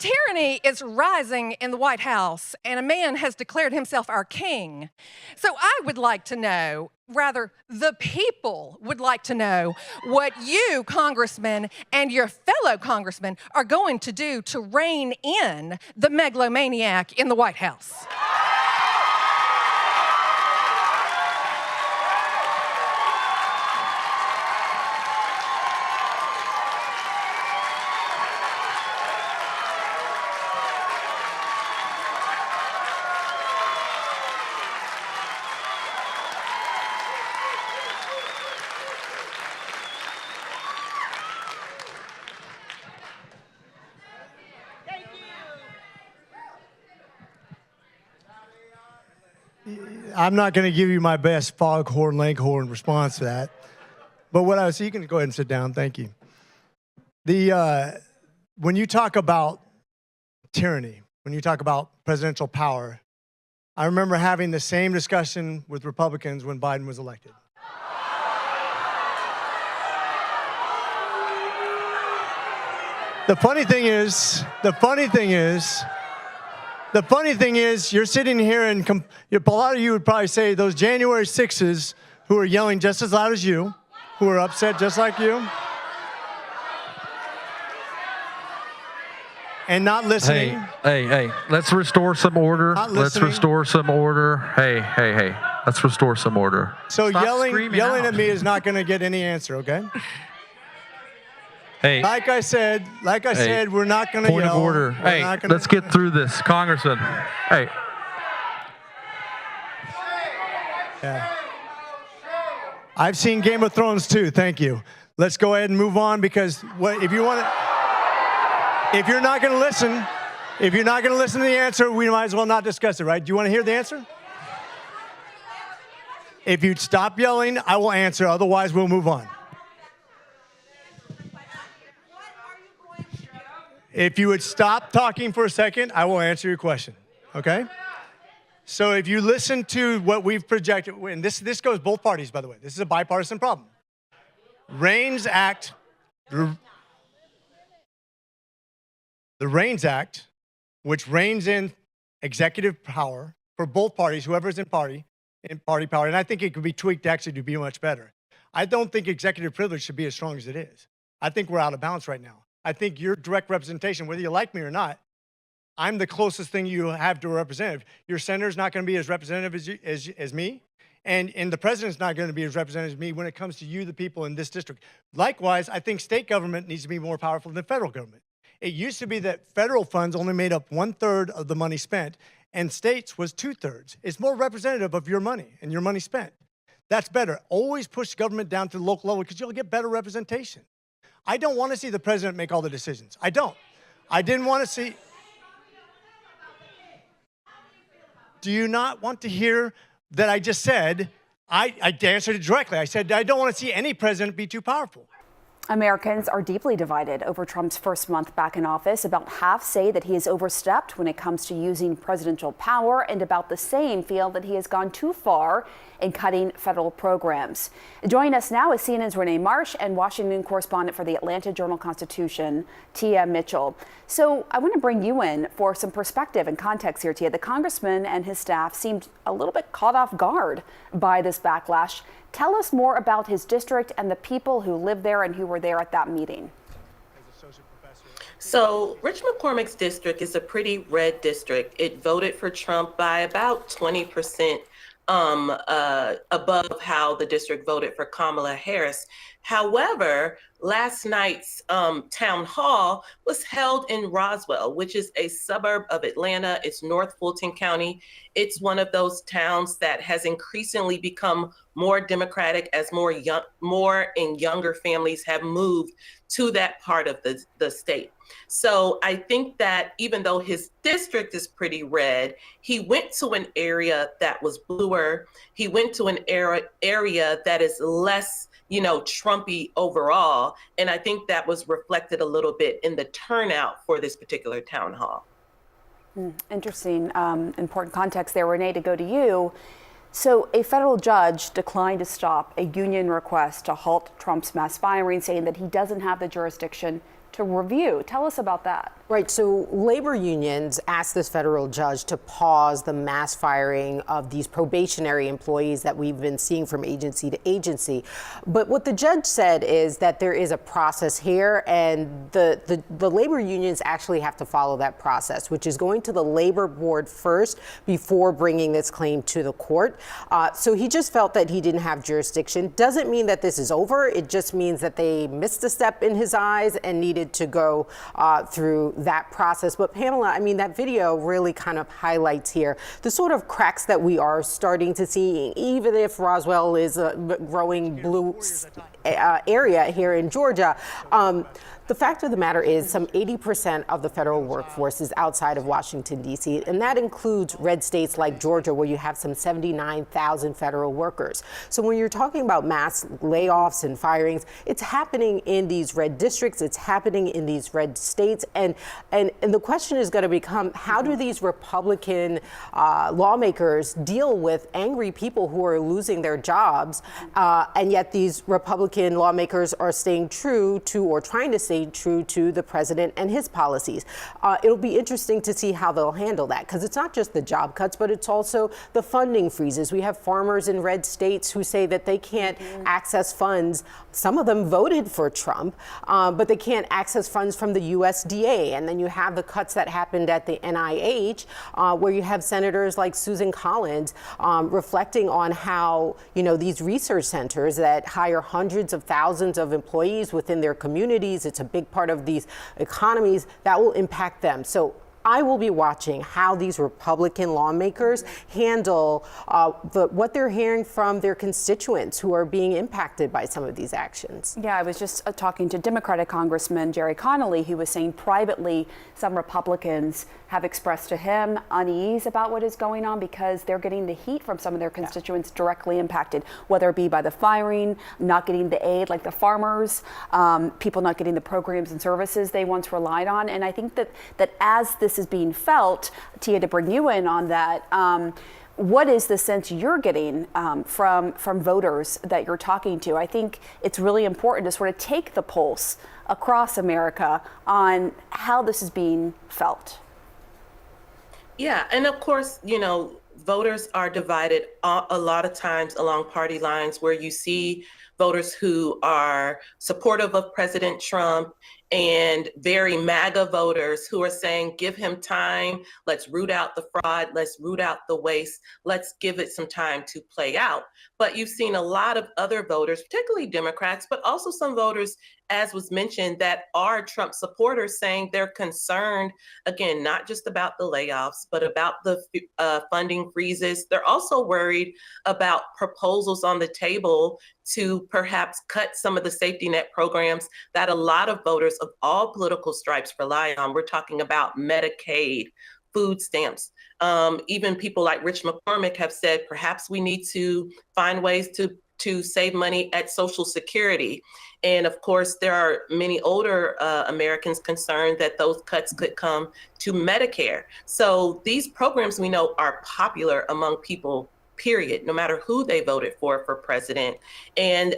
tyranny is rising in the White House, and a man has declared himself our king. So I would like to know, rather, the people would like to know what you, congressmen, and your fellow congressmen are going to do to rein in the megalomaniac in the White House. I'm not going to give you my best foghorn leghorn response to that. But what I was, you can go ahead and sit down. Thank you. When you talk about tyranny, when you talk about presidential power, I remember having the same discussion with Republicans when Biden was elected. The funny thing is, you're sitting here and a lot of you would probably say those January 6s who are yelling just as loud as you, who are upset just like you, and not listening. Hey, let's restore some order. Let's restore some order. Hey, let's restore some order. So yelling at me is not going to get any answer, okay? Hey, like I said, we're not going to yell. Point of order. Hey, let's get through this, Congressman. Hey. Yeah. I've seen Game of Thrones too. Thank you. Let's go ahead and move on, because if you're not going to listen, to the answer, we might as well not discuss it, right? Do you want to hear the answer? If you'd stop yelling, I will answer. Otherwise, we'll move on. If you would stop talking for a second, I will answer your question, okay? So if you listen to what we've projected, and this goes both parties, by the way. This is a bipartisan problem. REINS Act, the REINS Act, which reins in executive power for both parties, whoever's in party power, and I think it could be tweaked actually to be much better. I don't think executive privilege should be as strong as it is. I think we're out of balance right now. I think your direct representation, whether you like me or not, I'm the closest thing you have to a representative. Your senator's not going to be as representative as me, and the president's not going to be as representative as me when it comes to you, the people in this district. Likewise, I think state government needs to be more powerful than federal government. It used to be that federal funds only made up 1/3 of the money spent, and states was 2/3. It's more representative of your money and your money spent. That's better. Always push government down to the local level, because you'll get better representation. I don't want to see the president make all the decisions. I don't. I didn't want to see. Do you not want to hear that I just said? I answered it directly. I said, I don't want to see any president be too powerful. Americans are deeply divided over Trump's first month back in office. About half say that he has overstepped when it comes to using presidential power, and about the same feel that he has gone too far in cutting federal programs. Joining us now is CNN's Renee Marsh and Washington correspondent for the Atlanta Journal-Constitution, Tia Mitchell. So I want to bring you in for some perspective and context here, Tia. The congressman and his staff seemed a little bit caught off guard by this backlash. Tell us more about his district and the people who live there and who were there at that meeting. So Rich McCormick's district is a pretty red district. It voted for Trump by about 20% above how the district voted for Kamala Harris. However, last night's town hall was held in Roswell, which is a suburb of Atlanta. It's North Fulton County. It's one of those towns that has increasingly become more democratic as more and younger families have moved to that part of the state. So I think that even though his district is pretty red, he went to an area that was bluer. He went to an area that is less, Trumpy overall. And I think that was reflected a little bit in the turnout for this particular town hall. Interesting, important context there. Renee, to go to you. So a federal judge declined to stop a union request to halt Trump's mass firing, saying that he doesn't have the jurisdiction to review. Tell us about that. Right. So labor unions asked this federal judge to pause the mass firing of these probationary employees that we've been seeing from agency to agency. But what the judge said is that there is a process here, and the labor unions actually have to follow that process, which is going to the labor board first before bringing this claim to the court. So he just felt that he didn't have jurisdiction. Doesn't mean that this is over. It just means that they missed a step in his eyes and needed to go through that process. But Pamela, I mean, that video really kind of highlights here the sort of cracks that we are starting to see, even if Roswell is a growing blue area here in Georgia. The fact of the matter is some 80% of the federal workforce is outside of Washington, D.C., and that includes red states like Georgia, where you have some 79,000 federal workers. So when you're talking about mass layoffs and firings, it's happening in these red districts, it's happening in these red states, and the question is going to become, how do these Republican lawmakers deal with angry people who are losing their jobs, and yet these Republican lawmakers are staying true to, or trying to stay true to, the president and his policies. It'll be interesting to see how they'll handle that, because it's not just the job cuts, but it's also the funding freezes. We have farmers in red states who say that they can't access funds. Some of them voted for Trump, but they can't access funds from the USDA. And then you have the cuts that happened at the NIH, where you have senators like Susan Collins reflecting on how, you know, these research centers that hire hundreds of thousands of employees within their communities, it's a big part of these economies, that will impact them. So I will be watching how these Republican lawmakers handle what they're hearing from their constituents who are being impacted by some of these actions. Yeah, I was just talking to Democratic Congressman Jerry Connolly, who was saying privately some Republicans have expressed to him unease about what is going on because they're getting the heat from some of their constituents directly impacted, whether it be by the firing, not getting the aid like the farmers, people not getting the programs and services they once relied on. And I think that as this is being felt, Tia, to bring you in on that, what is the sense you're getting from voters that you're talking to? I think it's really important to sort of take the pulse across America on how this is being felt. Yeah, and of course, you know, voters are divided a lot of times along party lines, where you see voters who are supportive of President Trump and very MAGA voters who are saying, give him time, let's root out the fraud, let's root out the waste, let's give it some time to play out. But you've seen a lot of other voters, particularly Democrats, but also some voters, as was mentioned, that are Trump supporters, saying they're concerned, again, not just about the layoffs, but about the funding freezes. They're also worried about proposals on the table to perhaps cut some of the safety net programs that a lot of voters of all political stripes rely on. We're talking about Medicaid, food stamps. Even people like Rich McCormick have said perhaps we need to find ways to save money at Social Security. And of course, there are many older Americans concerned that those cuts could come to Medicare. So these programs we know are popular among people, period, no matter who they voted for president. And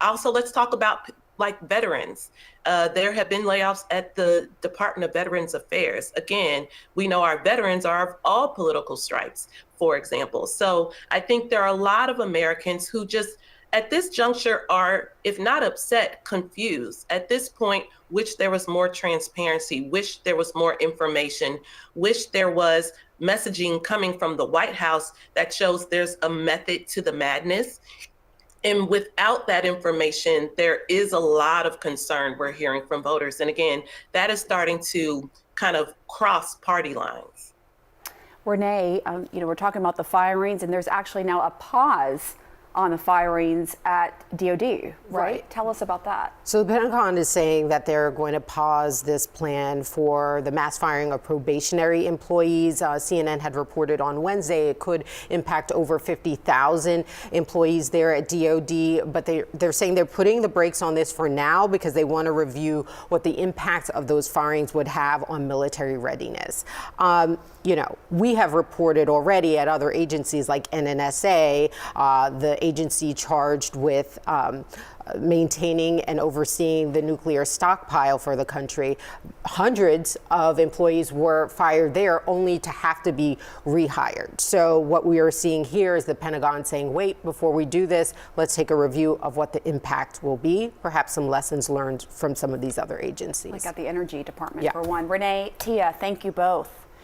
also, let's talk about like veterans. There have been layoffs at the Department of Veterans Affairs. Again, we know our veterans are of all political stripes, for example. So I think there are a lot of Americans who just, at this juncture, are, if not upset, confused. At this point, wish there was more transparency, wish there was more information, wish there was messaging coming from the White House that shows there's a method to the madness. And without that information, there is a lot of concern we're hearing from voters. And again, that is starting to kind of cross party lines. Renee, we're talking about the firings, and there's actually now a pause on the firings at DOD, right? Tell us about that. So the Pentagon is saying that they're going to pause this plan for the mass firing of probationary employees. CNN had reported on Wednesday it could impact over 50,000 employees there at DOD, but they're saying they're putting the brakes on this for now because they want to review what the impact of those firings would have on military readiness. We have reported already at other agencies like NNSA, the agency charged with maintaining and overseeing the nuclear stockpile for the country. Hundreds of employees were fired there only to have to be rehired. So what we are seeing here is the Pentagon saying, wait, before we do this, let's take a review of what the impact will be, perhaps some lessons learned from some of these other agencies. Like at the Energy Department, for one. Renee, Tia, thank you both.